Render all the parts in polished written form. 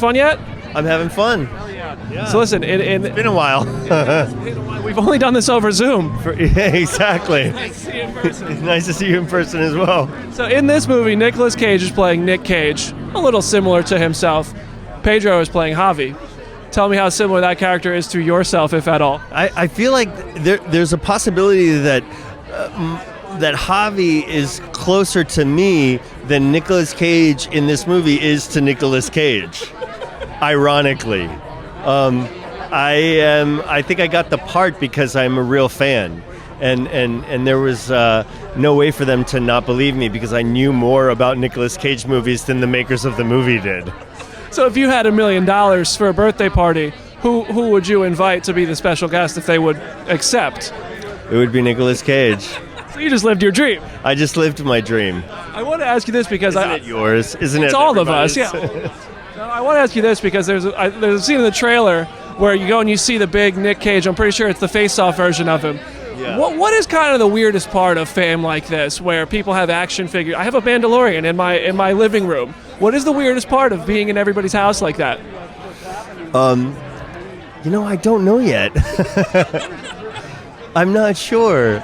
fun yet? I'm having fun. Yeah. So listen, It's been a while. we've only done this over Zoom. Exactly. Nice to see you in person. It's nice to see you in person as well. So in this movie, Nicolas Cage is playing Nick Cage, a little similar to himself. Pedro is playing Javi. Tell me how similar that character is to yourself, if at all. I feel like there's a possibility that that Javi is closer to me than Nicolas Cage in this movie is to Nicolas Cage. Ironically, I think I got the part because I'm a real fan, and there was no way for them to not believe me because I knew more about Nicolas Cage movies than the makers of the movie did. So if you had $1 million for a birthday party, who would you invite to be the special guest if they would accept? It would be Nicolas Cage. So you just lived your dream. I just lived my dream. I want to ask you this because Isn't it yours? Isn't it? It's all of us. everybody's? Yeah. Now, I want to ask you this because there's a scene in the trailer where you go and you see the big Nick Cage. I'm pretty sure it's the face-off version of him. Yeah. What is kind of the weirdest part of fame like this, where people have action figures? I have a Mandalorian in my living room. What is the weirdest part of being in everybody's house like that? I don't know yet. I'm not sure.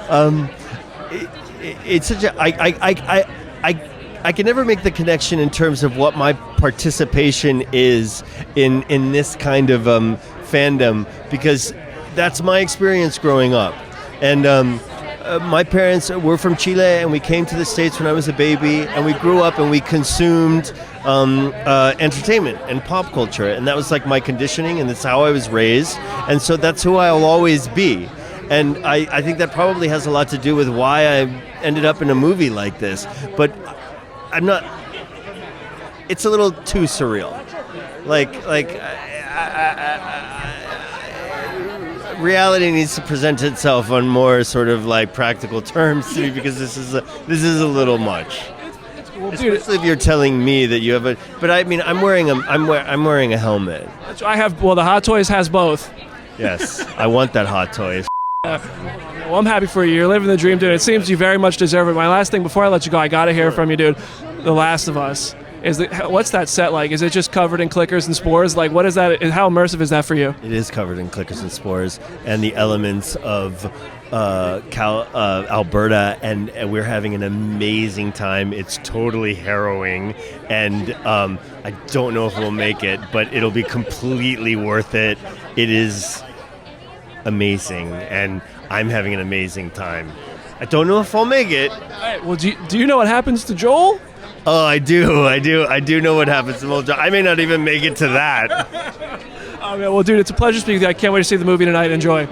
It's such a I can never make the connection in terms of what my participation is in this kind of fandom, because that's my experience growing up. And my parents were from Chile, and we came to the States when I was a baby, and we grew up and we consumed entertainment and pop culture, and that was like my conditioning, and that's how I was raised, and so that's who I'll always be. And I think that probably has a lot to do with why I ended up in a movie like this. But I'm not. It's a little too surreal. Reality needs to present itself on more sort of like practical terms to me, because this is a little much. Especially if you're telling me that you have a. But I mean, I'm wearing a helmet. I have. Well, the Hot Toys has both. Yes, I want that Hot Toy. Well, I'm happy for you. You're living the dream, dude. It seems you very much deserve it. My last thing before I let you go, I gotta hear from you, dude. The Last of Us. What's that set like? Is it just covered in clickers and spores? Like, what is that? How immersive is that for you? It is covered in clickers and spores, and the elements of Alberta, and we're having an amazing time. It's totally harrowing, and I don't know if we'll make it, but it'll be completely worth it. It is amazing, and I'm having an amazing time. I don't know if I'll make it. All right, well, do you know what happens to Joel? Oh, I do know what happens to old Joel. I may not even make it to that. Oh, man, well, dude, it's a pleasure speaking with you. I can't wait to see the movie tonight. Enjoy.